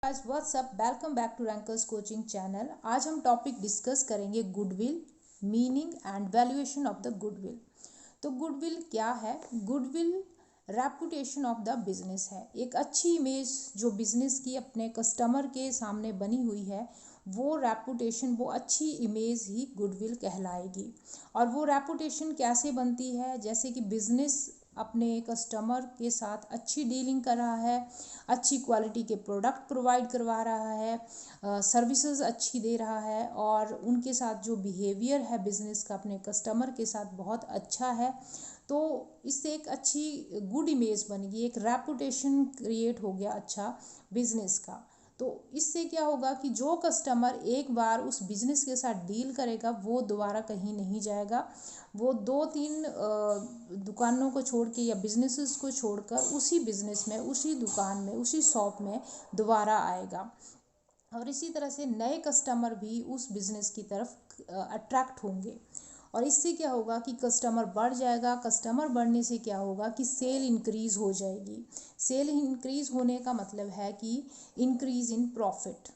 guys, what's up? Welcome back to Rankers Coaching channel. आज हम topic discuss करेंगे goodwill, meaning and valuation of the goodwill. तो goodwill क्या है? Goodwill reputation of the business है। एक अच्छी इमेज जो बिजनेस की अपने कस्टमर के सामने बनी हुई है, वो रेपुटेशन, वो अच्छी इमेज ही गुडविल कहलाएगी। और वो रेपुटेशन कैसे बनती है? जैसे कि बिजनेस अपने कस्टमर के साथ अच्छी डीलिंग कर रहा है, अच्छी क्वालिटी के प्रोडक्ट प्रोवाइड करवा रहा है, सर्विसेज अच्छी दे रहा है और उनके साथ जो बिहेवियर है बिजनेस का अपने कस्टमर के साथ बहुत अच्छा है। तो इससे एक अच्छी गुड इमेज बन गई, एक रेपुटेशन क्रिएट हो गया अच्छा बिजनेस का। तो इससे क्या होगा कि जो कस्टमर एक बार उस बिजनेस के साथ डील करेगा वो दोबारा कहीं नहीं जाएगा। वो 2-3 दुकानों को छोड़ के या बिजनेसेस को छोड़कर उसी बिजनेस में, उसी दुकान में, उसी शॉप में दोबारा आएगा। और इसी तरह से नए कस्टमर भी उस बिज़नेस की तरफ अट्रैक्ट होंगे। और इससे क्या होगा कि कस्टमर बढ़ जाएगा। कस्टमर बढ़ने से क्या होगा कि सेल इंक्रीज़ हो जाएगी। सेल इंक्रीज़ होने का मतलब है कि इंक्रीज़ इन प्रॉफिट,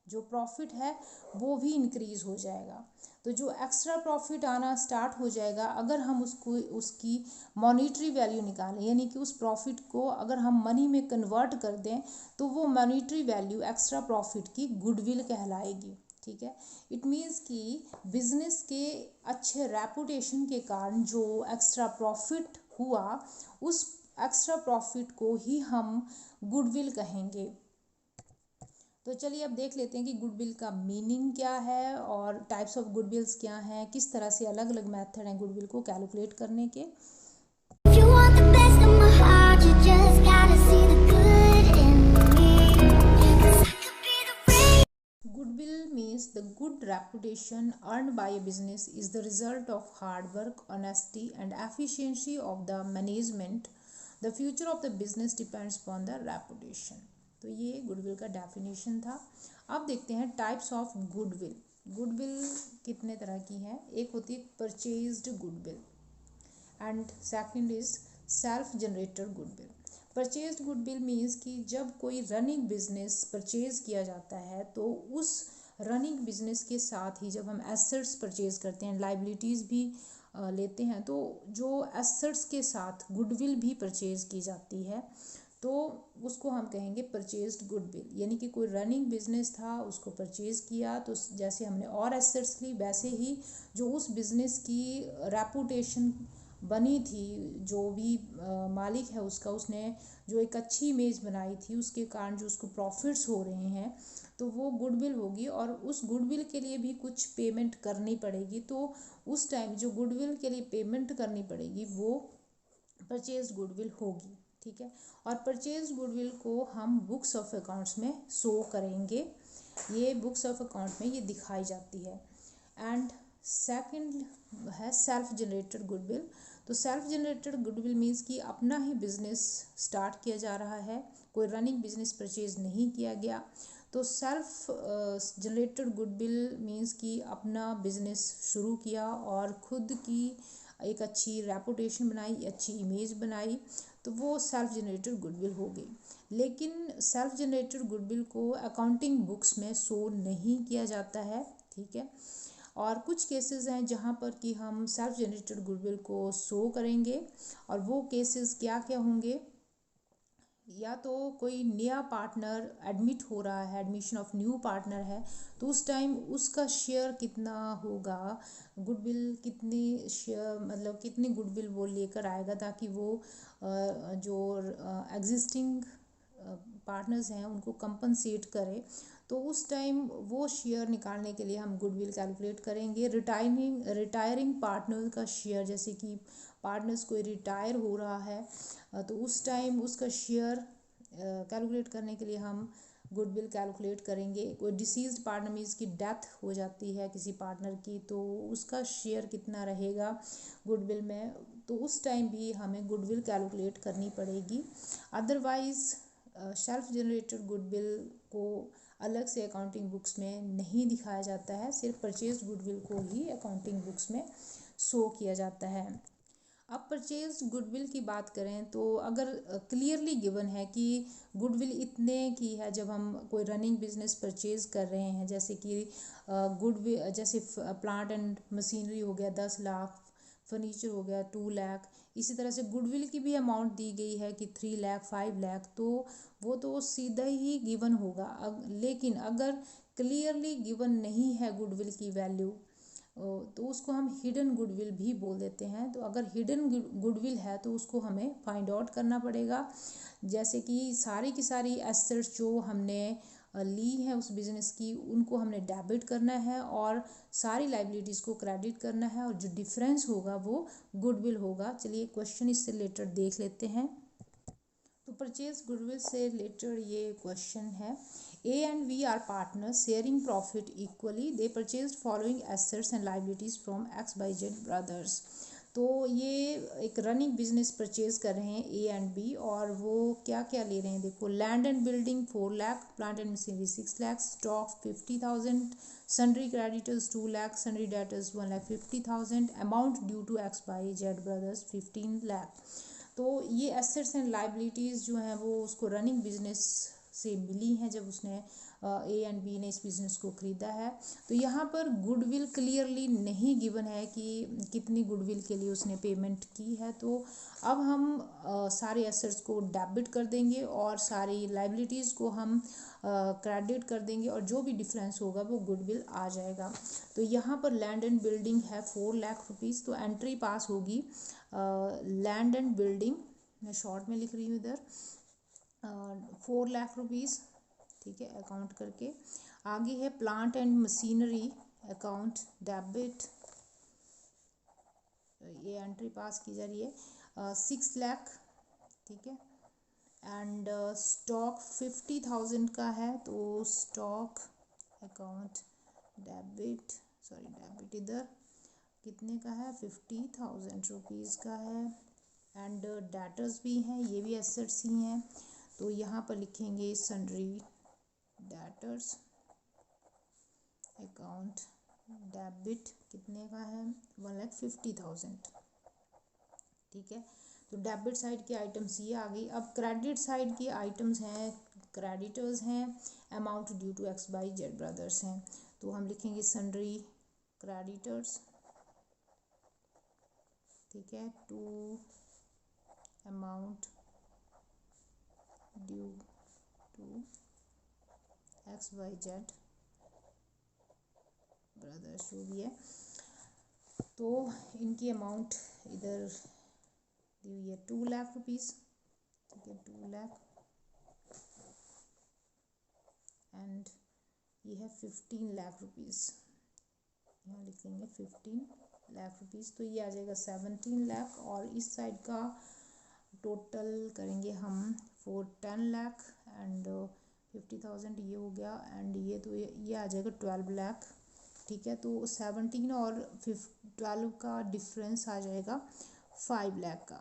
जो प्रॉफिट है वो भी इंक्रीज़ हो जाएगा। तो जो एक्स्ट्रा प्रॉफिट आना स्टार्ट हो जाएगा, अगर हम उसको उसकी मॉनिटरी वैल्यू निकालें, यानी कि उस प्रॉफिट को अगर हम मनी में कन्वर्ट कर दें, तो वो मॉनिटरी वैल्यू एक्स्ट्रा प्रॉफिट की गुडविल कहलाएगी। ठीक है, इट मीन्स कि बिजनेस के अच्छे रेपुटेशन के कारण जो एक्स्ट्रा प्रॉफिट हुआ, उस एक्स्ट्रा प्रॉफिट को ही हम गुडविल कहेंगे। तो चलिए अब देख लेते हैं कि गुडविल का मीनिंग क्या है और टाइप्स ऑफ गुडविल्स क्या हैं, किस तरह से अलग अलग मेथड हैं गुडविल को कैलकुलेट करने के। Goodwill means the good reputation earned by a business is the result of hard work, honesty, and efficiency of the management. The future of the business depends upon the reputation. तो ये goodwill का definition था। अब देखते हैं types of goodwill. Goodwill कितने तरह की हैं? एक होती है purchased goodwill and second is self generated goodwill. Purchased goodwill means कि जब कोई रनिंग बिजनेस परचेज किया जाता है, तो उस रनिंग बिजनेस के साथ ही जब हम एसेट्स परचेज करते हैं, लाइबिलिटीज़ भी लेते हैं, तो जो एसेट्स के साथ गुडविल भी परचेज की जाती है, तो उसको हम कहेंगे परचेज्ड गुडविल। यानी कि कोई रनिंग बिजनेस था, उसको परचेज किया, तो जैसे हमने और एसेट्स ली, वैसे ही जो उस बिजनेस की रेपुटेशन बनी थी, जो भी मालिक है उसका, उसने जो एक अच्छी इमेज बनाई थी, उसके कारण जो उसको प्रॉफिट्स हो रहे हैं, तो वो गुडविल होगी। और उस गुडविल के लिए भी कुछ पेमेंट करनी पड़ेगी। तो उस टाइम जो गुडविल के लिए पेमेंट करनी पड़ेगी वो परचेज गुडविल होगी। ठीक है, और परचेज गुडविल को हम बुक्स ऑफ अकाउंट्स में शो करेंगे। ये बुक्स ऑफ अकाउंट में ये दिखाई जाती है। एंड सेकंड है सेल्फ जनरेटेड गुडविल। तो सेल्फ जनरेटेड गुडविल मीन्स कि अपना ही बिजनेस स्टार्ट किया जा रहा है, कोई रनिंग बिजनेस परचेज नहीं किया गया। तो सेल्फ जनरेटेड गुडविल मीन्स कि अपना बिजनेस शुरू किया और खुद की एक अच्छी रेपुटेशन बनाई, अच्छी इमेज बनाई, तो वो सेल्फ जनरेटेड गुडविल हो गई। लेकिन सेल्फ जनरेटेड गुडविल को अकाउंटिंग बुक्स में शो नहीं किया जाता है। ठीक है, और कुछ केसेस हैं जहाँ पर कि हम सेल्फ जनरेटेड गुडविल को शो करेंगे। और वो केसेस क्या क्या होंगे? या तो कोई नया पार्टनर एडमिट हो रहा है, एडमिशन ऑफ न्यू पार्टनर है, तो उस टाइम उसका शेयर कितना होगा, गुडविल कितनी शेयर, मतलब कितनी गुडविल वो लेकर आएगा, ताकि वो जो एग्जिस्टिंग पार्टनर्स हैं उनको कंपनसेट करे। तो उस टाइम वो शेयर निकालने के लिए हम गुडविल कैलकुलेट करेंगे। रिटायरिंग पार्टनर का शेयर, जैसे कि पार्टनर्स कोई रिटायर हो रहा है, तो उस टाइम उसका शेयर कैलकुलेट करने के लिए हम गुडविल कैलकुलेट करेंगे। कोई डिसीज्ड पार्टनर मीन्स की डेथ हो जाती है किसी पार्टनर की, तो उसका शेयर कितना रहेगा गुडविल में, तो उस टाइम भी हमें गुडविल कैलकुलेट करनी पड़ेगी। अदरवाइज सेल्फ जनरेटेड गुडविल को अलग से अकाउंटिंग बुक्स में नहीं दिखाया जाता है, सिर्फ परचेज गुडविल को ही अकाउंटिंग बुक्स में शो किया जाता है। अब परचेज गुडविल की बात करें तो अगर क्लियरली गिवन है कि गुडविल इतने की है, जब हम कोई रनिंग बिजनेस परचेज कर रहे हैं, जैसे कि गुडविल जैसे प्लांट एंड मशीनरी हो गया 10 लाख, फर्नीचर हो गया 2 लाख, इसी तरह से गुडविल की भी अमाउंट दी गई है कि 3 लाख 5 लाख, तो वो तो सीधा ही गिवन होगा। लेकिन अगर क्लियरली गिवन नहीं है गुडविल की वैल्यू, तो उसको हम हिडन गुडविल भी बोल देते हैं। तो अगर हिडन गुडविल है तो उसको हमें फाइंड आउट करना पड़ेगा। जैसे कि सारी की सारी एसेट्स जो हमने ली है उस बिज़नेस की, उनको हमने डेबिट करना है और सारी लाइबिलिटीज़ को क्रेडिट करना है, और जो डिफरेंस होगा वो गुडविल होगा। चलिए क्वेश्चन इससे रिलेटेड देख लेते हैं। तो परचेज गुडविल से रिलेटेड ये क्वेश्चन है, A and B are partners sharing profit equally, they purchase following assets and liabilities from X Y Z brothers. तो ये एक रनिंग बिजनेस परचेज कर रहे हैं ए एंड बी, और वो क्या क्या ले रहे हैं देखो, land and building 4 lakh, plant and machinery 6 lakh, stock 50,000, sundry creditors 2 lakh, sundry debtors 1,50,000, amount due to X Y Z brothers 15 lakh. तो ये एसेट्स एंड लाइबिलिटीज़ जो हैं वो उसको रनिंग बिजनेस से मिली हैं जब उसने ए एंड बी ने इस बिज़नेस को ख़रीदा है। तो यहाँ पर गुडविल क्लियरली नहीं गिवन है कि कितनी गुडविल के लिए उसने पेमेंट की है। तो अब हम सारे एसेट्स को डेबिट कर देंगे और सारी लाइबिलिटीज़ को हम क्रेडिट कर देंगे, और जो भी डिफरेंस होगा वो गुडविल आ जाएगा। तो यहाँ पर लैंड एंड बिल्डिंग है 4 लाख रुपीज़, तो एंट्री पास होगी लैंड एंड बिल्डिंग, मैं शॉर्ट में लिख रही हूँ इधर, 4 लाख रुपीज़, ठीक है, अकाउंट करके। आगे है plant and machinery account debit, ये एंट्री पास की जा रही है 6 लाख, ठीक है। एंड स्टॉक 50,000 का है, तो stock account debit, sorry debit इधर कितने का है, 50,000 रुपीज़ का है। एंड डेटर्स भी हैं, ये भी एसेट्स ही हैं, तो यहाँ पर लिखेंगे सन्ड्री डेटर्स अकाउंट डेबिट कितने का है, 1,50,000, ठीक है। तो डेबिट साइड की आइटम्स ये आ गई। अब क्रेडिट साइड की आइटम्स हैं, क्रेडिटर्स हैं, amount due to X Y Z brothers हैं, तो हम लिखेंगे सन्ड्री क्रेडिटर्स, ठीक है, to amount due to X Y Z brothers, जो भी है। तो इनकी अमाउंट इधर दी हुई है 2 लाख रुपीज़, ठीक है, 2 लाख, एंड ये है 15 लाख रुपीज़, यहाँ लिखेंगे 15 लाख रुपीज़, तो ये आ जाएगा 17 लाख। और इस साइड का टोटल करेंगे हम 10 लाख एंड 50,000 ये हो गया, एंड ये तो ये आ जाएगा 12 लाख, ठीक है। तो 17 और 12 का डिफरेंस आ जाएगा 5 लाख का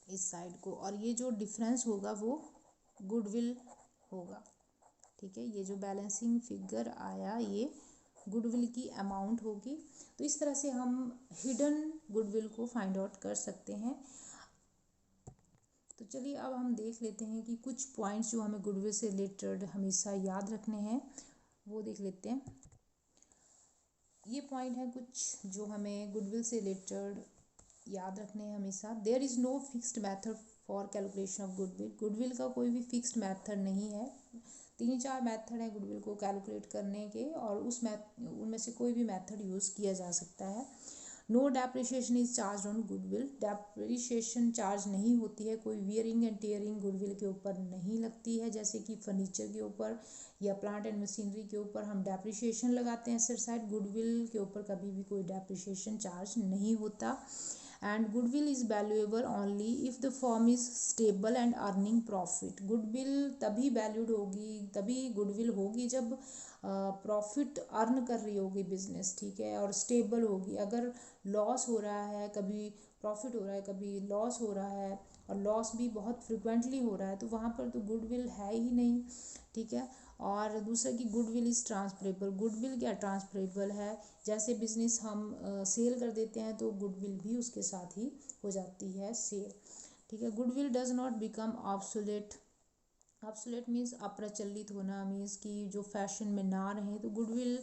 इस साइड को, और ये जो डिफरेंस होगा वो गुडविल होगा, ठीक है। ये जो बैलेंसिंग फिगर आया ये गुडविल की अमाउंट होगी। तो इस तरह से हम हिडन गुडविल को फाइंड आउट कर सकते हैं। तो चलिए अब हम देख लेते हैं कि कुछ पॉइंट्स जो हमें गुडविल से रिलेटेड हमेशा याद रखने हैं वो देख लेते हैं। ये पॉइंट है कुछ जो हमें गुडविल से रिलेटेड याद रखने हैं हमेशा। There is no fixed method for calculation of goodwill, goodwill का कोई भी फिक्स्ड मेथड नहीं है। 3-4 मेथड है गुडविल को कैलकुलेट करने के, और उनमें से कोई भी मेथड यूज़ किया जा सकता है। No depreciation is charge on goodwill, depreciation charge नहीं होती है, कोई वियरिंग एंड टेयरिंग गुडविल के ऊपर नहीं लगती है, जैसे कि फर्नीचर के ऊपर या प्लांट एंड मशीनरी के ऊपर हम डेप्रिशिएशन लगाते हैं एसेट साइड, गुडविल के ऊपर कभी भी कोई डेप्रिशिएशन चार्ज नहीं होता। And goodwill is valuable only if the firm is stable and earning profit, goodwill तभी वैल्यूड होगी, तभी गुडविल होगी जब प्रॉफिट अर्न कर रही होगी बिजनेस, ठीक है, और स्टेबल होगी। अगर लॉस हो रहा है, कभी प्रॉफिट हो रहा है, कभी लॉस हो रहा है, और लॉस भी बहुत फ्रिक्वेंटली हो रहा है, तो वहाँ पर तो गुडविल है ही नहीं, ठीक है। और दूसरा कि गुडविल इज़ ट्रांसफरेबल। गुडविल क्या ट्रांसफरेबल है, जैसे बिजनेस हम सेल कर देते हैं तो गुडविल भी उसके साथ ही हो जाती है सेल, ठीक है। Goodwill does not become obsolete. Obsolete means अप्रचलित होना, मीन्स कि जो फैशन में ना रहे, तो गुडविल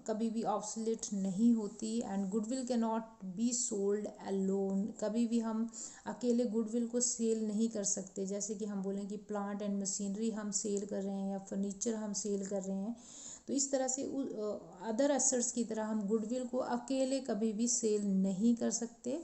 कभी भी ऑब्सोलेट नहीं होती। And goodwill can not be sold alone. कभी भी हम अकेले गुडविल को सेल नहीं कर सकते, जैसे कि हम बोलें कि प्लांट एंड मशीनरी हम सेल कर रहे हैं या फर्नीचर हम सेल कर रहे हैं, तो इस तरह से अदर एसेट्स की तरह हम गुडविल को अकेले कभी भी सेल नहीं कर सकते।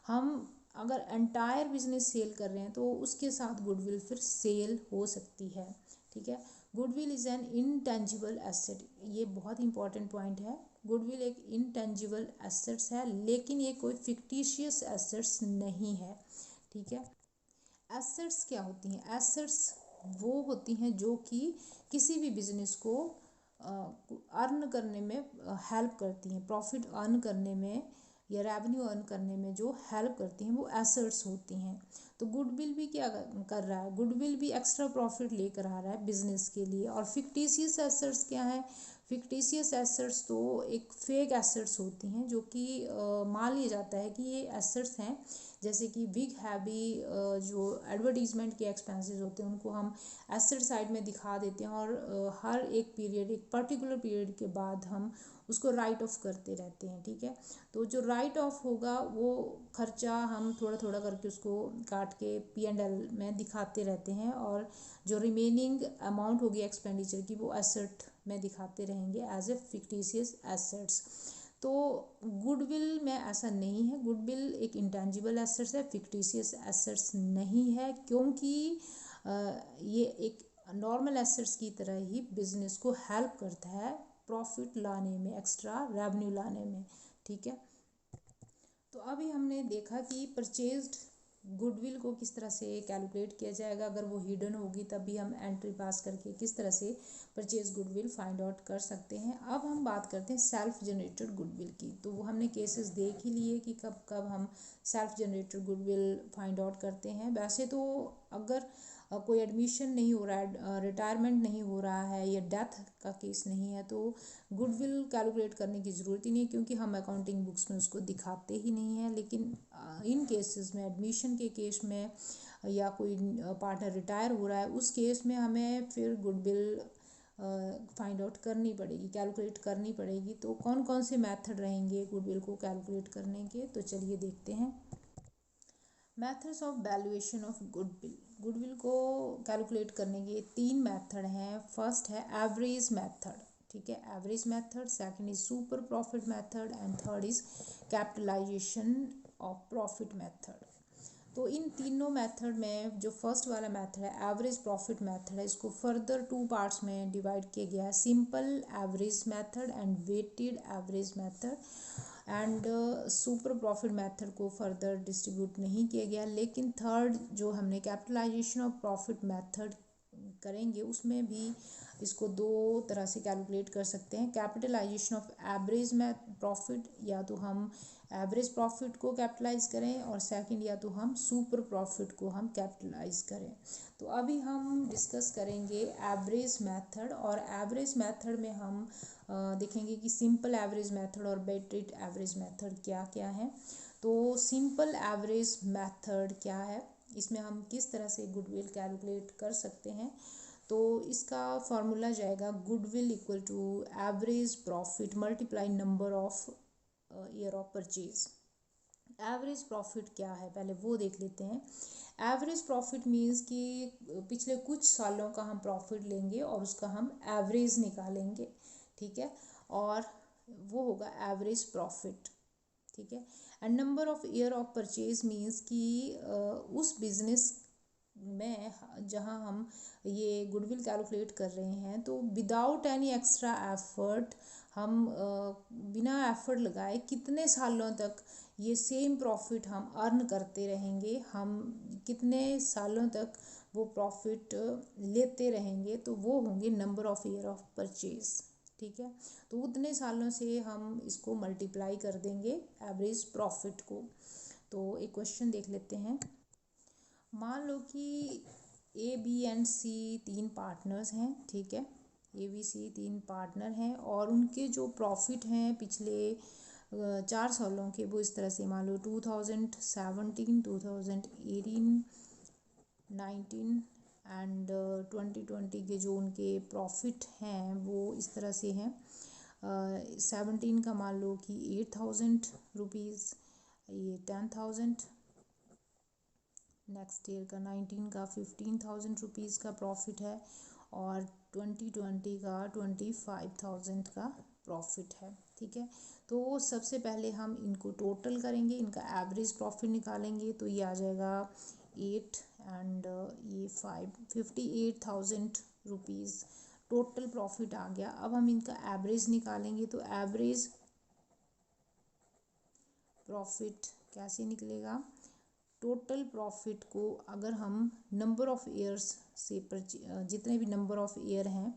हम अगर एंटायर बिजनेस सेल कर रहे हैं तो उसके साथ गुडविल फिर सेल हो सकती है, ठीक है। Goodwill is an intangible asset, ये बहुत इंपॉर्टेंट पॉइंट है। गुडविल एक इनटेंजिबल एसेट्स है, लेकिन ये कोई फिक्टिशियस एसेट्स नहीं है, ठीक है। एसेट्स क्या होती हैं? एसेट्स वो होती हैं जो कि किसी भी बिजनेस को अर्न करने में हेल्प करती हैं, प्रॉफिट अर्न करने में या रेवेन्यू अर्न करने में जो हेल्प करती हैं वो एसेट्स होती हैं। तो गुडविल भी क्या कर रहा है? गुडविल भी एक्स्ट्रा प्रॉफिट लेकर आ रहा है बिजनेस के लिए। और फिक्टिशियस एसेट्स क्या है? फिक्टिशियस एसेट्स तो एक फेक एसेट्स होती हैं जो कि मान लिया जाता है कि ये एसेट्स हैं, जैसे कि बिग हैवी जो एडवर्टीजमेंट के एक्सपेंसेस होते हैं उनको हम एसेट साइड में दिखा देते हैं, और हर एक पीरियड, एक पर्टिकुलर पीरियड के बाद हम उसको राइट ऑफ करते रहते हैं, ठीक है। तो जो राइट ऑफ होगा वो खर्चा हम थोड़ा थोड़ा करके उसको काट के P&L में दिखाते रहते हैं, और जो रिमेनिंग अमाउंट होगी एक्सपेंडिचर की वो एसेट में दिखाते रहेंगे एज ए फिक्टिशियस एसेट्स। तो गुडविल में ऐसा नहीं है, गुडविल एक इंटेंजिबल एसेट्स है, फिक्टिशियस एसेट्स नहीं है, क्योंकि ये एक नॉर्मल एसेट्स की तरह ही बिजनेस को हेल्प करता है प्रॉफिट लाने में, एक्स्ट्रा रेवेन्यू लाने में, ठीक है। तो अभी हमने देखा कि परचेज्ड गुडविल को किस तरह से कैलकुलेट किया जाएगा, अगर वो हिडन होगी तभी हम एंट्री पास करके किस तरह से परचेज गुडविल फाइंड आउट कर सकते हैं। अब हम बात करते हैं सेल्फ जनरेटेड गुडविल की। तो वो हमने केसेस देख ही लिए कि कब कब हम self generated goodwill find out करते हैं। वैसे तो अगर कोई एडमिशन नहीं हो रहा है, रिटायरमेंट नहीं हो रहा है या डेथ का केस नहीं है, तो गुडविल कैलकुलेट करने की ज़रूरत ही नहीं, क्योंकि हम अकाउंटिंग बुक्स में उसको दिखाते ही नहीं है। लेकिन इन केसेस में, एडमिशन के केस में या कोई पार्टनर रिटायर हो रहा है, उस केस में हमें फिर गुडविल फाइंड आउट करनी पड़ेगी, कैलकुलेट करनी पड़ेगी। तो कौन कौन से मेथड रहेंगे गुडविल को कैलकुलेट करने के, तो चलिए देखते हैं। Methods of valuation of goodwill. Goodwill को कैलकुलेट करने के 3 मेथड हैं। फर्स्ट है एवरेज मेथड, ठीक है, average method. Second is super profit method and third is capitalization of profit method. तो इन तीनों मेथड में जो फर्स्ट वाला मेथड है एवरेज प्रॉफिट मेथड है, इसको फर्दर 2 पार्ट्स में डिवाइड किया गया है, simple average method and weighted average method. And super profit method को फर्दर डिस्ट्रीब्यूट नहीं किया गया। लेकिन थर्ड जो हमने कैपिटलाइजेशन ऑफ प्रॉफिट मेथड करेंगे उसमें भी इसको 2 तरह से कैलकुलेट कर सकते हैं। कैपिटलाइजेशन ऑफ एवरेज में प्रॉफिट, या तो हम एवरेज प्रॉफिट को कैपिटलाइज करें, और सेकंड या तो हम सुपर प्रॉफिट को हम कैपिटलाइज करें। तो अभी हम डिस्कस करेंगे एवरेज मेथड, और एवरेज मेथड में हम देखेंगे कि सिंपल एवरेज मेथड और वेटेड एवरेज मेथड क्या क्या है। तो सिंपल एवरेज मेथड क्या है, इसमें हम किस तरह से गुडविल कैलकुलेट कर सकते हैं। तो इसका फॉर्मूला जाएगा goodwill equal to average profit multiply number of year of purchase. Average profit क्या है पहले वो देख लेते हैं। एवरेज प्रॉफिट मीन्स कि पिछले कुछ सालों का हम प्रॉफिट लेंगे और उसका हम एवरेज निकालेंगे, ठीक है, और वो होगा एवरेज प्रॉफिट, ठीक है। And number of year of purchase means कि उस बिजनेस में जहाँ हम ये गुडविल कैलकुलेट कर रहे हैं, तो विदाउट एनी एक्स्ट्रा एफर्ट, हम बिना एफर्ट लगाए कितने सालों तक ये सेम प्रॉफिट हम अर्न करते रहेंगे, हम कितने सालों तक वो प्रॉफिट लेते रहेंगे, तो वो होंगे number of year of purchase, ठीक है। तो उतने सालों से हम इसको मल्टीप्लाई कर देंगे एवरेज प्रॉफिट को। तो एक क्वेश्चन देख लेते हैं। मान लो कि A B and C 3 partners हैं, ठीक है। ए बी सी 3 पार्टनर हैं और उनके जो प्रॉफिट हैं पिछले 4 सालों के, वो इस तरह से मान लो 2017, 2018, 19 एंड 2020 के जो उनके प्रॉफिट हैं वो इस तरह से हैं। 17 का मान लो कि 8,000 रुपीज़, ये 10,000। नेक्स्ट ईयर का 19 का 15,000 रुपीज़ का प्रॉफिट है और 2020 का 25,000 का प्रॉफिट है, ठीक है। तो सबसे पहले हम इनको टोटल करेंगे, इनका एवरेज प्रॉफिट निकालेंगे, तो ये आ जाएगा 8 एंड ये 58,000 रुपीज़ टोटल प्रॉफिट आ गया। अब हम इनका एवरेज निकालेंगे, तो एवरेज प्रॉफिट कैसे निकलेगा? टोटल प्रॉफिट को अगर हम नंबर ऑफ़ ईयर्स से जितने भी नंबर ऑफ़ ईयर हैं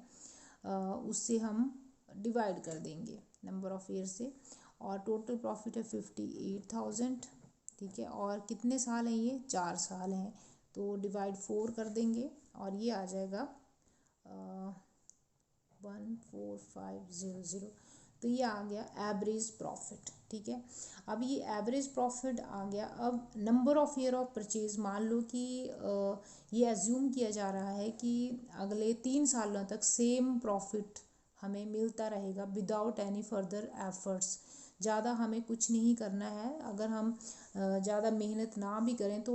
उससे हम डिवाइड कर देंगे नंबर ऑफ़ ईयर से, और टोटल प्रॉफिट है 58,000, ठीक है। और कितने साल हैं ये? 4 साल हैं, तो डिवाइड 4 कर देंगे और ये आ जाएगा 14500। तो ये आ गया एवरेज प्रॉफिट, ठीक है। अब ये एवरेज प्रॉफिट आ गया। अब number of year of purchase, मान लो कि ये एज्यूम किया जा रहा है कि अगले 3 सालों तक सेम प्रॉफिट हमें मिलता रहेगा विदाउट एनी फर्दर एफर्ट्स। ज़्यादा हमें कुछ नहीं करना है, अगर हम ज़्यादा मेहनत ना भी करें तो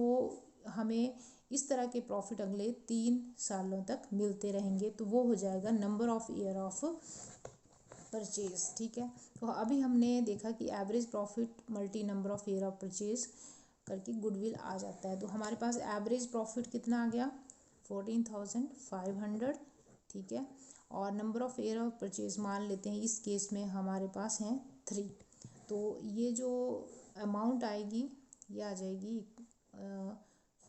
हमें इस तरह के प्रॉफिट अगले 3 सालों तक मिलते रहेंगे, तो वो हो जाएगा number of year of purchase, ठीक है। तो अभी हमने देखा कि average profit multi number of year of purchase करके गुडविल आ जाता है। तो हमारे पास एवरेज प्रॉफिट कितना आ गया? 14,500, ठीक है। और number of year of purchase मान लेते हैं इस केस में हमारे पास हैं 3, तो ये जो अमाउंट आएगी ये आ जाएगी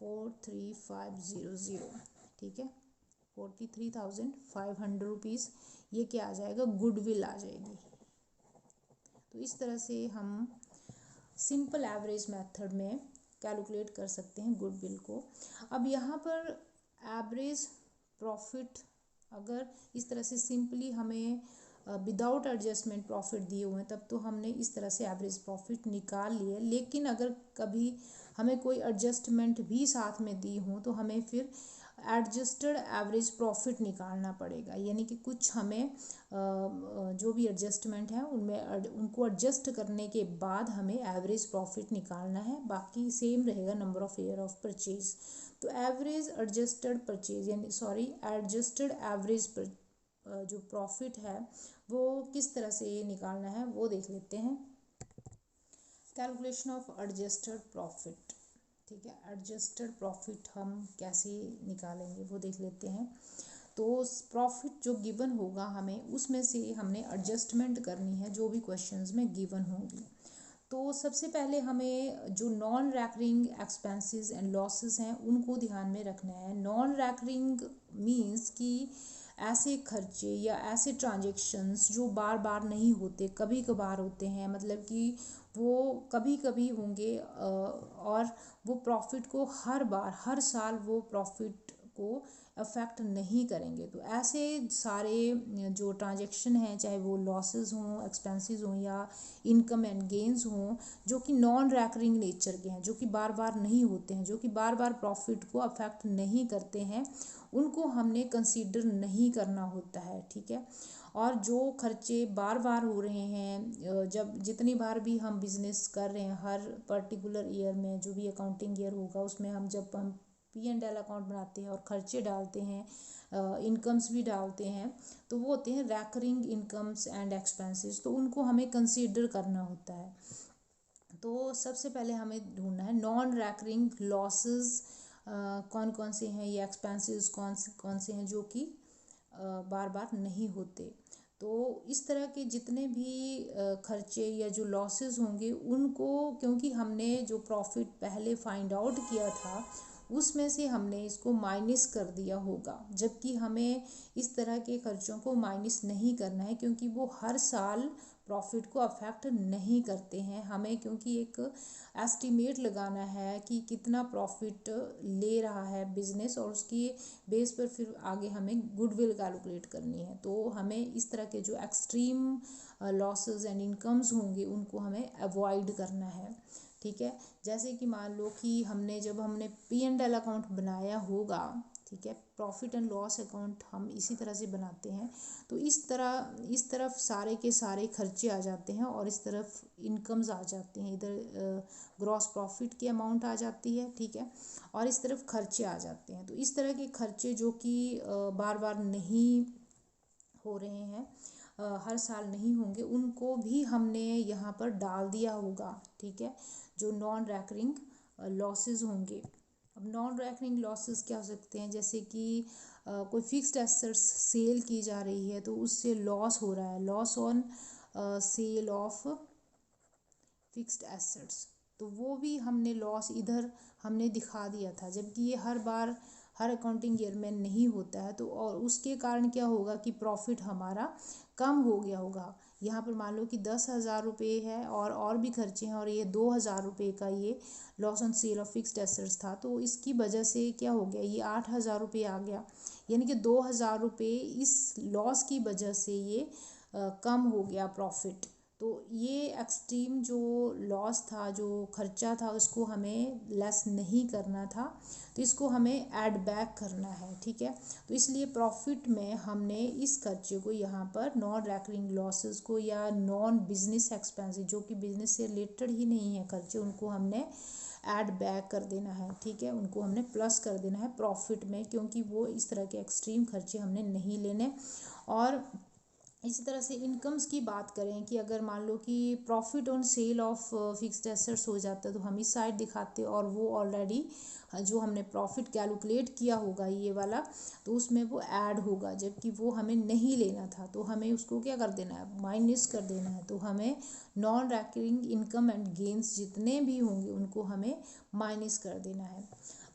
43,500, ठीक है। 43,500 रुपीज़ ये क्या आ जाएगा? गुडविल आ जाएगी। तो इस तरह से हम सिंपल एवरेज मेथड में कैलकुलेट कर सकते हैं गुडविल को। अब यहाँ पर एवरेज प्रॉफिट अगर इस तरह से सिंपली हमें विदाउट एडजस्टमेंट प्रॉफिट दिए हुए हैं तब तो हमने इस तरह से एवरेज प्रॉफिट निकाल लिए, लेकिन अगर कभी हमें कोई एडजस्टमेंट भी साथ में दी हो तो हमें फिर एडजस्टेड एवरेज प्रॉफिट निकालना पड़ेगा, यानी कि कुछ हमें जो भी एडजस्टमेंट है उनमें उनको एडजस्ट करने के बाद हमें एवरेज प्रॉफिट निकालना है, बाकी सेम रहेगा number of year of purchase. तो एवरेज एडजस्टेड परचेज यानी एडजस्टेड एवरेज जो प्रॉफिट है वो किस तरह से निकालना है वो देख लेते हैं। कैलकुलेशन ऑफ एडजस्टेड प्रॉफिट, ठीक है। एडजस्टेड प्रॉफिट हम कैसे निकालेंगे वो देख लेते हैं। तो प्रॉफिट जो गिवन होगा हमें उसमें से हमने एडजस्टमेंट करनी है जो भी क्वेश्चंस में गिवन होंगी। तो सबसे पहले हमें जो non recurring expenses and losses हैं उनको ध्यान में रखना है। नॉन रैकरिंग मीन्स कि ऐसे खर्चे या ऐसे ट्रांजेक्शन्स जो बार बार नहीं होते, कभी कभार होते हैं, मतलब कि वो कभी कभी होंगे और वो प्रॉफिट को हर बार हर साल वो प्रॉफिट को अफेक्ट नहीं करेंगे। तो ऐसे सारे जो ट्रांजेक्शन हैं, चाहे वो लॉसेस हों, एक्सपेंसेस हों या इनकम एंड गेंस हों, जो कि नॉन रैकरिंग नेचर के हैं, जो कि बार बार नहीं होते हैं, जो कि बार बार प्रॉफिट को अफेक्ट नहीं करते हैं, उनको हमने कंसीडर नहीं करना होता है, ठीक है। और जो खर्चे बार बार हो रहे हैं, जब जितनी बार भी हम बिज़नेस कर रहे हैं हर पर्टिकुलर ईयर में, जो भी अकाउंटिंग ईयर होगा उसमें जब हम P&L अकाउंट बनाते हैं और खर्चे डालते हैं, इनकम्स भी डालते हैं, तो वो होते हैं रैकरिंग इनकम्स एंड एक्सपेंसेस, तो उनको हमें कंसीडर करना होता है। तो सबसे पहले हमें ढूंढना है नॉन रैकरिंग लॉसेस कौन कौन से हैं, या एक्सपेंसेस कौन से हैं जो कि बार बार नहीं होते। तो इस तरह के जितने भी खर्चे या जो लॉसेस होंगे उनको, क्योंकि हमने जो प्रॉफिट पहले फाइंड आउट किया था उसमें से हमने इसको माइनस कर दिया होगा, जबकि हमें इस तरह के खर्चों को माइनस नहीं करना है, क्योंकि वो हर साल प्रॉफिट को अफेक्ट नहीं करते हैं हमें, क्योंकि एक एस्टिमेट लगाना है कि कितना प्रॉफिट ले रहा है बिजनेस, और उसकी बेस पर फिर आगे हमें गुडविल कैलकुलेट करनी है। तो हमें इस तरह के जो एक्सट्रीम लॉसेस एंड इनकम्स होंगे उनको हमें अवॉइड करना है। ठीक है, जैसे कि मान लो कि जब हमने P&L अकाउंट बनाया होगा, ठीक है, प्रॉफिट एंड लॉस अकाउंट हम इसी तरह से बनाते हैं, तो इस तरफ सारे के सारे खर्चे आ जाते हैं और इस तरफ इनकम्स आ जाते हैं। इधर ग्रॉस प्रॉफिट की अमाउंट आ जाती है, ठीक है, और इस तरफ खर्चे आ जाते हैं। तो इस तरह के खर्चे जो कि बार बार नहीं हो रहे हैं, हर साल नहीं होंगे, उनको भी हमने यहाँ पर डाल दिया होगा। ठीक है, जो नॉन रैकरिंग लॉसेस होंगे। अब नॉन रैकरिंग लॉसेस क्या हो सकते हैं, जैसे कि कोई फिक्स्ड एसेट्स सेल की जा रही है तो उससे लॉस हो रहा है, loss on sale of fixed assets, तो वो भी हमने लॉस इधर हमने दिखा दिया था, जबकि ये हर बार हर अकाउंटिंग ईयर में नहीं होता है। तो और उसके कारण क्या होगा कि प्रॉफिट हमारा कम हो गया होगा। यहाँ पर मान लो कि 10,000 रुपये है और भी खर्चे हैं, और ये 2,000 रुपये का ये loss on sale of fixed assets था, तो इसकी वजह से क्या हो गया, ये 8,000 रुपये आ गया, यानी कि 2,000 रुपये इस लॉस की वजह से ये कम हो गया प्रॉफिट। तो ये एक्सट्रीम जो लॉस था, जो खर्चा था, उसको हमें लेस नहीं करना था, तो इसको हमें ऐड बैक करना है। ठीक है, तो इसलिए प्रॉफिट में हमने इस खर्चे को यहाँ पर नॉन रैकरिंग लॉसेस को या नॉन बिजनेस एक्सपेंसेस जो कि बिजनेस से रिलेटेड ही नहीं है खर्चे, उनको हमने ऐड बैक कर देना है। ठीक है, उनको हमने प्लस कर देना है प्रॉफिट में, क्योंकि वो इस तरह के एक्सट्रीम खर्चे हमने नहीं लेने। और इसी तरह से इनकम्स की बात करें कि अगर मान लो कि profit on sale of fixed assets हो जाता है तो हम इस साइड दिखाते, और वो ऑलरेडी जो हमने प्रॉफिट कैलकुलेट किया होगा ये वाला, तो उसमें वो ऐड होगा, जबकि वो हमें नहीं लेना था, तो हमें उसको क्या कर देना है, माइनस कर देना है। तो हमें non recurring income and gains जितने भी होंगे उनको हमें माइनस कर देना है।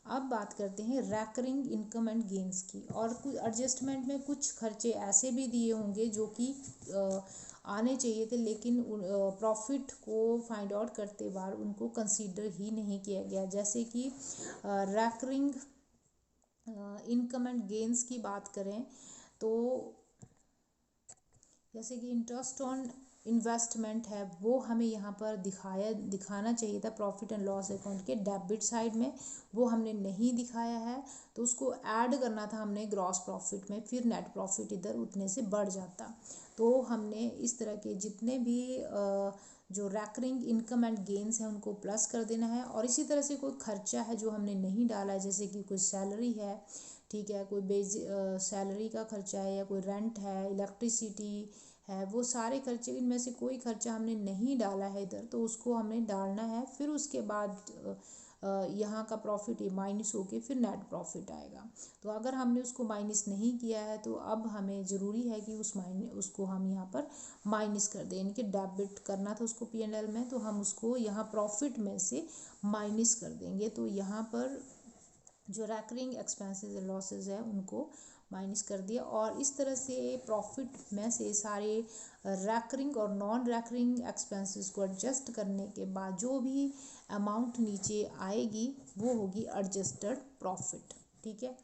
अब बात करते हैं रैकरिंग इनकम एंड गेन्स की, और कुछ एडजस्टमेंट में कुछ खर्चे ऐसे भी दिए होंगे जो कि आने चाहिए थे, लेकिन प्रॉफिट को फाइंड आउट करते बार उनको कंसीडर ही नहीं किया गया। जैसे कि रैकरिंग इनकम एंड गेन्स की बात करें तो जैसे कि इंटरेस्ट ऑन इन्वेस्टमेंट है, वो हमें यहाँ पर दिखाना चाहिए था प्रॉफिट एंड लॉस अकाउंट के डेबिट साइड में, वो हमने नहीं दिखाया है, तो उसको ऐड करना था हमने ग्रॉस प्रॉफिट में, फिर नेट प्रॉफिट इधर उतने से बढ़ जाता। तो हमने इस तरह के जितने भी जो रैकरिंग इनकम एंड गेन्स हैं उनको प्लस कर देना है। और इसी तरह से कोई खर्चा है जो हमने नहीं डाला है, जैसे कि कोई सैलरी है, ठीक है, कोई सैलरी का खर्चा है, या कोई रेंट है, इलेक्ट्रिसिटी है, वो सारे खर्चे, इनमें से कोई खर्चा हमने नहीं डाला है इधर, तो उसको हमें डालना है। फिर उसके बाद यहाँ का प्रॉफिट ये माइनस होके फिर नेट प्रॉफिट आएगा। तो अगर हमने उसको माइनस नहीं किया है तो अब हमें ज़रूरी है कि उसको हम यहाँ पर माइनस कर दें, यानी कि डेबिट करना था उसको P&L में, तो हम उसको यहाँ प्रॉफिट में से माइनस कर देंगे। तो यहाँ पर जो रैकरिंग एक्सपेंसेस लॉसेस है उनको माइनस कर दिया, और इस तरह से प्रॉफिट में से सारे रैकरिंग और नॉन रैकरिंग एक्सपेंसेस को एडजस्ट करने के बाद जो भी अमाउंट नीचे आएगी वो होगी एडजस्टेड प्रॉफिट। ठीक है,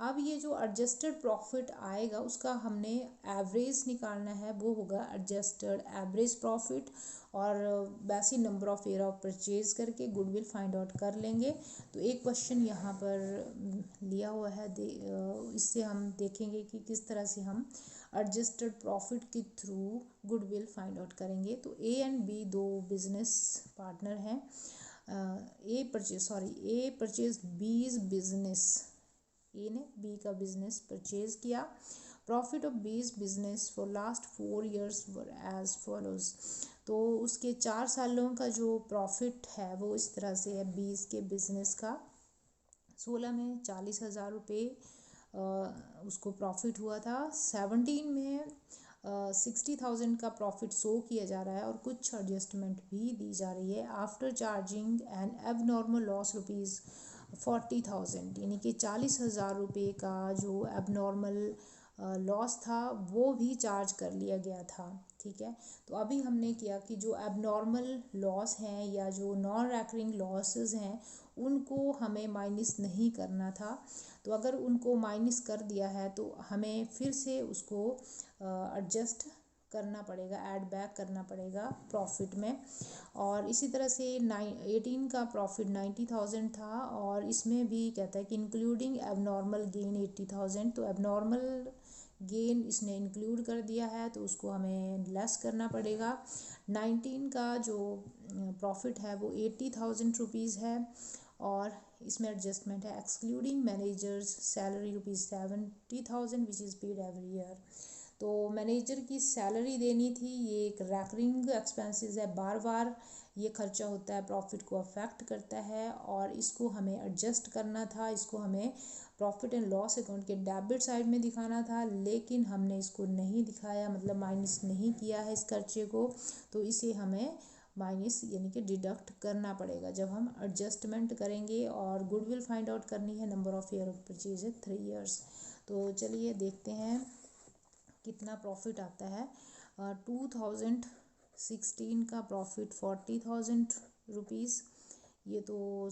अब ये जो एडजस्टेड प्रॉफिट आएगा उसका हमने एवरेज निकालना है, वो होगा एडजस्टेड एवरेज प्रॉफिट, और वैसे number of year of purchase करके गुडविल फाइंड आउट कर लेंगे। तो एक क्वेश्चन यहाँ पर लिया हुआ है, इससे हम देखेंगे कि किस तरह से हम एडजस्टेड प्रॉफिट के थ्रू गुडविल फाइंड आउट करेंगे। तो ए एंड बी दो बिजनेस पार्टनर हैं, A purchase B's business, A ने बी का बिजनेस परचेज किया। Profit of B's business for last 4 years were as follows, तो उसके 4 सालों का जो प्रॉफिट है वो इस तरह से है, बीज के बिजनेस का 16 में 40,000 रुपये उसको प्रॉफिट हुआ था, 17 में 60,000 का प्रॉफिट शो किया जा रहा है, और कुछ एडजस्टमेंट भी दी जा रही है। After charging and abnormal loss ₹40,000, यानी कि 40,000 रुपये का जो एबनॉर्मल लॉस था वो भी चार्ज कर लिया गया था। ठीक है, तो अभी हमने किया कि जो एबनॉर्मल लॉस हैं या जो नॉन रैकरिंग लॉसेस हैं उनको हमें माइनस नहीं करना था। तो अगर उनको माइनस कर दिया है तो हमें फिर से उसको एडजस्ट करना पड़ेगा, ऐड बैक करना पड़ेगा प्रॉफिट में। और इसी तरह से 18 का प्रॉफिट 90,000 था और इसमें भी कहता है कि इंक्लूडिंग एबनॉर्मल गेन 80,000। तो एबनॉर्मल गेन इसने इंक्लूड कर दिया है तो उसको हमें लेस करना पड़ेगा। 19 का जो प्रॉफिट है वो 80,000 रुपीज़ है और इसमें एडजस्टमेंट है excluding managers salary ₹70,000 which is paid every year. तो मैनेजर की सैलरी देनी थी, ये एक रैकरिंग एक्सपेंसेस है, बार बार ये खर्चा होता है, प्रॉफिट को अफेक्ट करता है और इसको हमें एडजस्ट करना था। इसको हमें प्रॉफिट एंड लॉस अकाउंट के डेबिट साइड में दिखाना था, लेकिन हमने इसको नहीं दिखाया, मतलब माइनस नहीं किया है इस खर्चे को। तो इसे हमें माइनस यानी कि डिडक्ट करना पड़ेगा जब हम एडजस्टमेंट करेंगे। और गुडविल फाइंड आउट करनी है, number of year of purchase है 3 ईयर्स। तो चलिए देखते हैं कितना प्रॉफिट आता है। 2016 का प्रॉफिट 40,000 रुपीज़, ये तो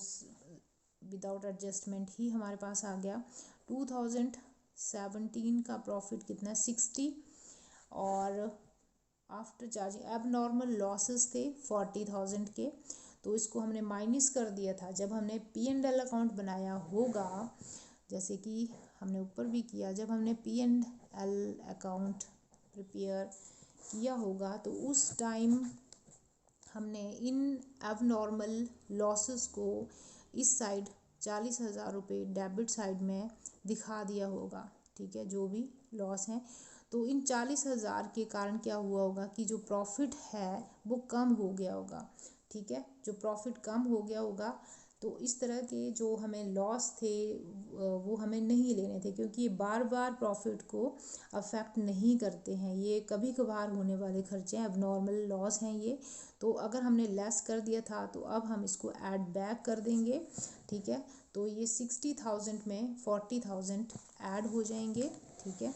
विदाउट एडजस्टमेंट ही हमारे पास आ गया। 2017 का प्रॉफिट कितना है 60 और आफ्टर चार्जिंग एब नॉर्मल लॉसेस थे 40,000 के, तो इसको हमने माइनस कर दिया था। जब हमने P&L अकाउंट बनाया होगा, जैसे कि हमने ऊपर भी किया, जब हमने P&L अकाउंट प्रिपेयर किया होगा तो उस टाइम हमने इन एबनॉर्मल लॉसेस को इस साइड 40,000 रुपये डेबिट साइड में दिखा दिया होगा। ठीक है, जो भी लॉस हैं, तो इन 40,000 के कारण क्या हुआ होगा कि जो प्रॉफिट है वो कम हो गया होगा। ठीक है, जो प्रॉफिट कम हो गया होगा तो इस तरह के जो हमें लॉस थे वो हमें नहीं लेने थे, क्योंकि ये बार बार प्रॉफिट को अफेक्ट नहीं करते हैं, ये कभी कभार होने वाले खर्चे हैं, अब नॉर्मल लॉस हैं ये। तो अगर हमने लेस कर दिया था तो अब हम इसको ऐड बैक कर देंगे। ठीक है, तो ये 60,000 में 40,000 ऐड हो जाएंगे। ठीक है,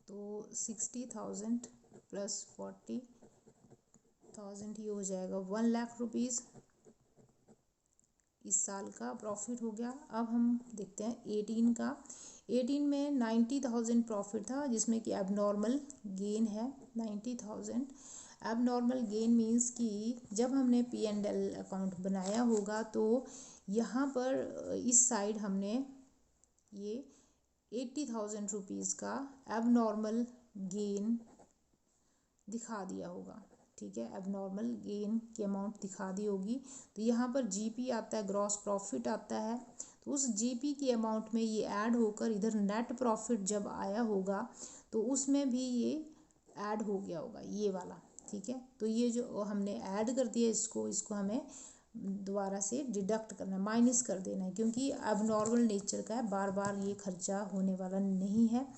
तो 60,000 प्लस 40,000 ये हो जाएगा 1 लाख रुपीज़ इस साल का प्रॉफिट हो गया। अब हम देखते हैं 18 का। 18 में 90,000 प्रॉफिट था जिसमें कि एबनॉर्मल गेन है 90,000। एबनॉर्मल गेन मीन्स कि जब हमने P&L अकाउंट बनाया होगा तो यहाँ पर इस साइड हमने ये 80,000 रुपीज़ का एबनॉर्मल गेन दिखा दिया होगा। ठीक है, एबनॉर्मल गेन की अमाउंट दिखा दी होगी। तो यहाँ पर GP आता है, ग्रॉस प्रॉफिट आता है, तो उस GP की अमाउंट में ये ऐड होकर इधर नेट प्रॉफिट जब आया होगा तो उसमें भी ये ऐड हो गया होगा ये वाला। ठीक है, तो ये जो हमने ऐड कर दिया इसको हमें दोबारा से डिडक्ट करना, माइनस कर देना है, क्योंकि अब नॉर्मल नेचर का है, बार बार ये खर्चा होने वाला नहीं है,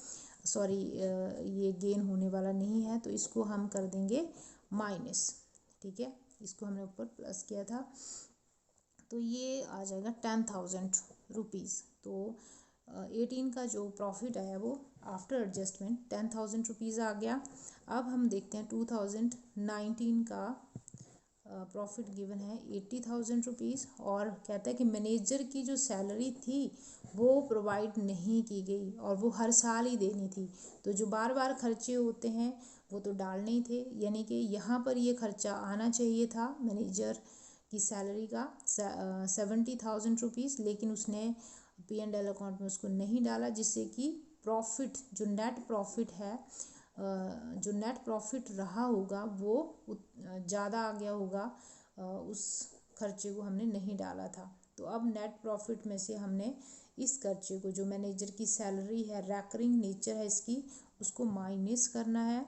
सॉरी ये गेन होने वाला नहीं है, तो इसको हम कर देंगे माइनस। ठीक है, इसको हमने ऊपर प्लस किया था तो ये आ जाएगा 10,000 रुपीज़। तो 18 का जो प्रॉफिट आया वो आफ्टर एडजस्टमेंट 10,000 रुपीज़ आ गया। अब हम देखते हैं 2019 का प्रॉफिट गिवन है 80,000 रुपीज़ और कहता है कि मैनेजर की जो सैलरी थी वो प्रोवाइड नहीं की गई और वो हर साल ही देनी थी। तो जो बार बार खर्चे होते हैं वो तो डालने ही थे, यानी कि यहाँ पर ये खर्चा आना चाहिए था मैनेजर की सैलरी का 70,000 रुपीज़, लेकिन उसने P&L अकाउंट में उसको नहीं डाला, जिससे कि प्रॉफिट जो नेट प्रॉफिट है जो नेट प्रॉफिट रहा होगा वो ज़्यादा आ गया होगा, उस खर्चे को हमने नहीं डाला था। तो अब नेट प्रॉफिट में से हमने इस खर्चे को, जो मैनेजर की सैलरी है, रैकरिंग नेचर है इसकी, उसको माइनस करना है।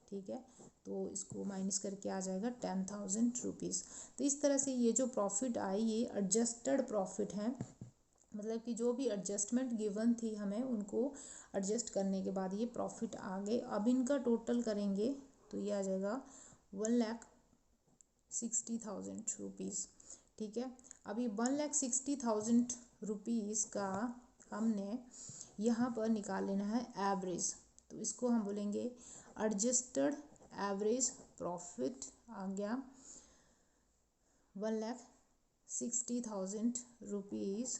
ठीक है, तो इसको माइनस करके आ जाएगा 10,000 रुपीज़। तो इस तरह से ये जो प्रॉफिट आई ये एडजस्टेड प्रॉफिट है, मतलब कि जो भी एडजस्टमेंट गिवन थी हमें उनको एडजस्ट करने के बाद ये प्रॉफिट आ गए। अब इनका टोटल करेंगे तो ये आ जाएगा 1,60,000 रुपीज़। ठीक है, अभी 1,60,000 रुपीज़ का हमने यहाँ पर निकाल लेना है एवरेज, तो इसको हम बोलेंगे एडजस्टेड एवरेज प्रॉफिट आ गया 1,60,000 रुपीज़।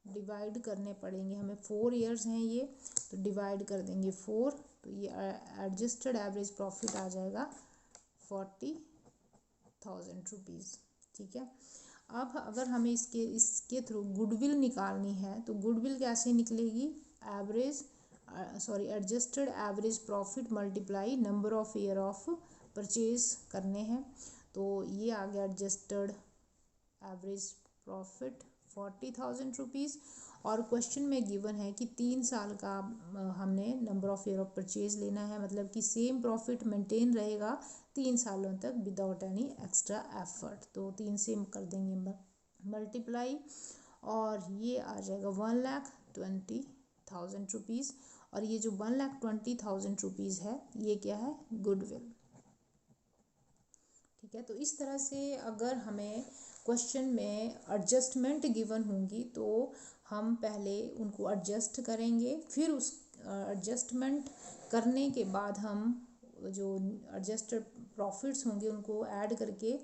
डिवाइड करने पड़ेंगे हमें, 4 ईयर्स हैं ये, तो डिवाइड कर देंगे 4, तो ये एडजस्टेड एवरेज प्रॉफिट आ जाएगा 40,000 रुपीज़। ठीक है। अब अगर हमें इसके थ्रू गुडविल निकालनी है तो गुडविल कैसे निकलेगी, adjusted average profit multiply number of year of purchase करने हैं, तो ये आ गया एडजस्टेड एवरेज प्रॉफिट 40,000 रुपीज़। और क्वेश्चन में गिवन है कि 3 साल का हमने number of year of purchase लेना है, मतलब कि सेम प्रॉफिट मेंटेन रहेगा 3 सालों तक विदाउट एनी एक्स्ट्रा एफर्ट, तो 3 से कर देंगे मल्टीप्लाई और ये आ जाएगा 1,20,000 रुपीज़। और ये जो 1,20,000 रुपीज़ है ये क्या है, गुडविल। ठीक है। तो इस तरह से अगर हमें क्वेश्चन में एडजस्टमेंट गिवन होंगी तो हम पहले उनको एडजस्ट करेंगे, फिर उस एडजस्टमेंट करने के बाद हम जो एडजस्टेड प्रॉफिट्स होंगे उनको ऐड करके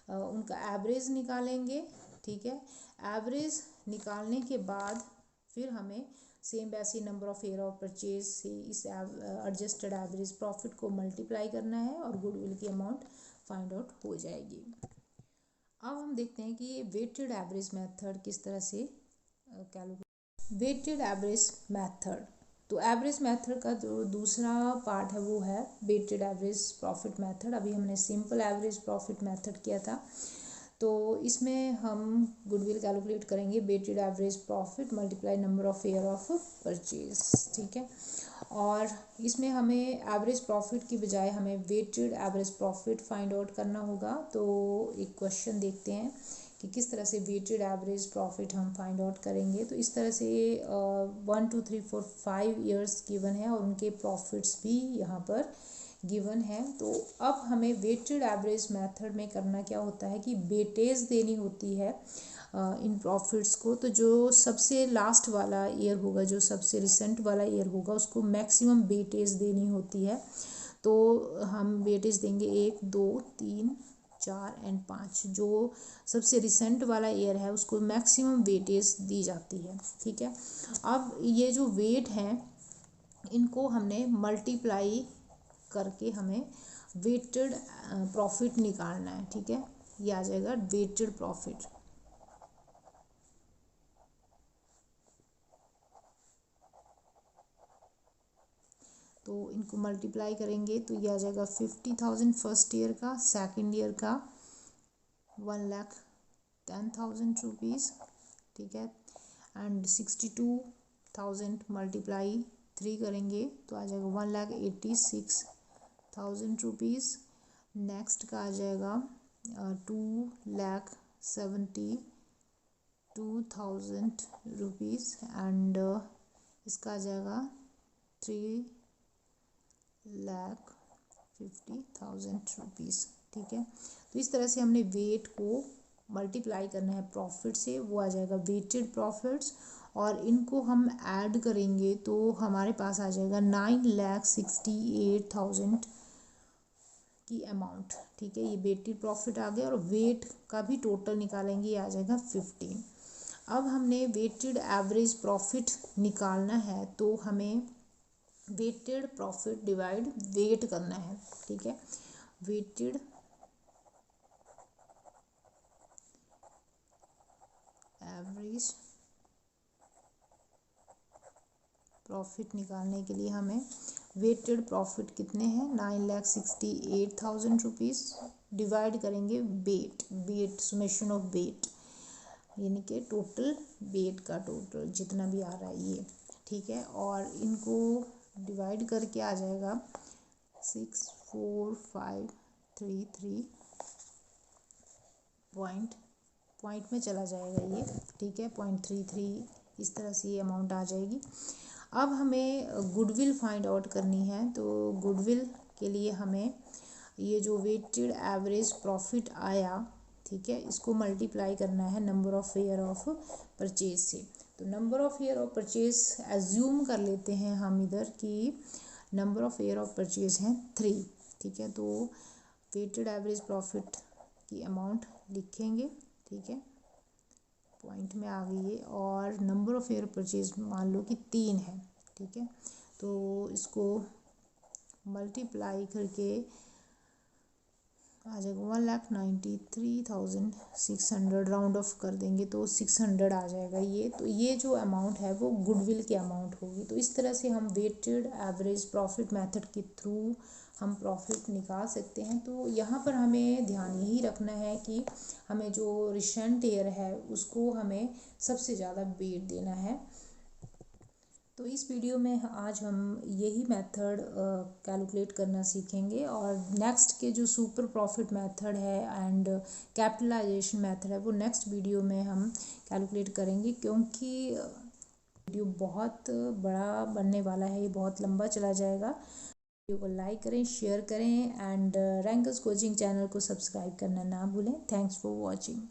उनका एवरेज निकालेंगे। ठीक है। एवरेज निकालने के बाद फिर हमें सेम वैसे number of year of purchase से इस एडजस्टेड एवरेज प्रॉफिट को मल्टीप्लाई करना है और गुडविल की अमाउंट फाइंड आउट हो जाएगी। अब हम देखते हैं कि ये वेटेड एवरेज मेथड किस तरह से कैलकुलेट। वेटेड एवरेज मेथड, तो एवरेज मेथड का जो दूसरा पार्ट है वो है वेटेड एवरेज प्रॉफिट मेथड। अभी हमने सिंपल एवरेज प्रॉफिट मेथड किया था, तो इसमें हम गुडविल कैलकुलेट करेंगे weighted average profit multiply number of year of purchase. ठीक है। और इसमें हमें एवरेज प्रॉफिट की बजाय हमें weighted average profit find out करना होगा। तो एक क्वेश्चन देखते हैं कि किस तरह से वेटेड एवरेज प्रॉफिट हम फाइंड आउट करेंगे। तो इस तरह से 1 2 3 4 5 ईयर्स गिवन है और उनके प्रॉफिट्स भी यहाँ पर गिवन है। तो अब हमें वेटेड एवरेज मेथड में करना क्या होता है कि वेटेज देनी होती है इन प्रॉफिट्स को। तो जो सबसे लास्ट वाला ईयर होगा, जो सबसे रिसेंट वाला ईयर होगा, उसको मैक्सिमम वेटेज देनी होती है। तो हम वेटेज देंगे 1 2 3 4 एंड 5। जो सबसे रिसेंट वाला ईयर है उसको मैक्सिमम वेटेज दी जाती है। ठीक है। अब ये जो वेट हैं इनको हमने मल्टीप्लाई करके हमें वेटेड प्रॉफिट निकालना है। ठीक है। ये आ जाएगा वेटेड प्रॉफिट। तो इनको मल्टीप्लाई करेंगे तो ये आ जाएगा 50,000 फर्स्ट ईयर का, सेकंड ईयर का 1,10,000 रुपीज़। ठीक है। एंड 62,000 मल्टीप्लाई 3 करेंगे तो आ जाएगा 1,86,000 रुपीज़। नेक्स्ट का आ जाएगा 2,72,000 रुपीज़ एंड इसका आ जाएगा 3,50,000 रुपीज़। ठीक है। तो इस तरह से हमने वेट को मल्टीप्लाई करना है प्रॉफिट से, वो आ जाएगा वेटेड प्रॉफिट्स। और इनको हम ऐड करेंगे तो हमारे पास आ जाएगा 9,68,000 की अमाउंट। ठीक है। ये वेटेड प्रॉफिट आ गया और वेट का भी टोटल निकालेंगे, ये आ जाएगा 15। अब हमने वेटेड एवरेज प्रॉफिट निकालना है तो हमें वेटेड प्रॉफिट डिवाइड वेट करना है। ठीक है। वेटेड एवरेज प्रॉफिट निकालने के लिए हमें वेटेड प्रॉफिट कितने हैं 9,68,000 रुपीज़ डिवाइड करेंगे वेट सुमेशन ऑफ वेट, यानी कि टोटल वेट का टोटल जितना भी आ रहा है ये। ठीक है। और इनको डिवाइड करके आ जाएगा 64533 पॉइंट में चला जाएगा ये। ठीक है। 0.33 इस तरह से ये अमाउंट आ जाएगी। अब हमें गुडविल फाइंड आउट करनी है, तो गुडविल के लिए हमें ये जो वेटेड एवरेज प्रॉफिट आया, ठीक है, इसको मल्टीप्लाई करना है number of year of purchase से। तो number of year of purchase assume कर लेते हैं हम इधर कि number of year of purchase हैं 3, ठीक है। तो वेटेड एवरेज प्रॉफिट की अमाउंट लिखेंगे, ठीक है, पॉइंट में आ गई है। और नंबर ऑफ़ ईयर परचेज मान लो कि 3 है, ठीक है। तो इसको मल्टीप्लाई करके आ जाएगा 1,93,600, राउंड ऑफ कर देंगे तो 600 आ जाएगा ये। तो ये जो अमाउंट है वो गुडविल की अमाउंट होगी। तो इस तरह से हम वेटेड एवरेज प्रॉफिट मेथड के थ्रू हम प्रॉफिट निकाल सकते हैं। तो यहाँ पर हमें ध्यान यही रखना है कि हमें जो रिसेंट ईयर है उसको हमें सबसे ज़्यादा वेट देना है। तो इस वीडियो में आज हम यही मेथड कैलकुलेट करना सीखेंगे। और नेक्स्ट के जो सुपर प्रॉफिट मेथड है एंड कैपिटलाइजेशन मेथड है वो नेक्स्ट वीडियो में हम कैलकुलेट करेंगे, क्योंकि वीडियो बहुत बड़ा बनने वाला है, ये बहुत लंबा चला जाएगा। वीडियो को लाइक करें, शेयर करें एंड रैंकर्स कोचिंग चैनल को सब्सक्राइब करना ना भूलें। Thanks for watching.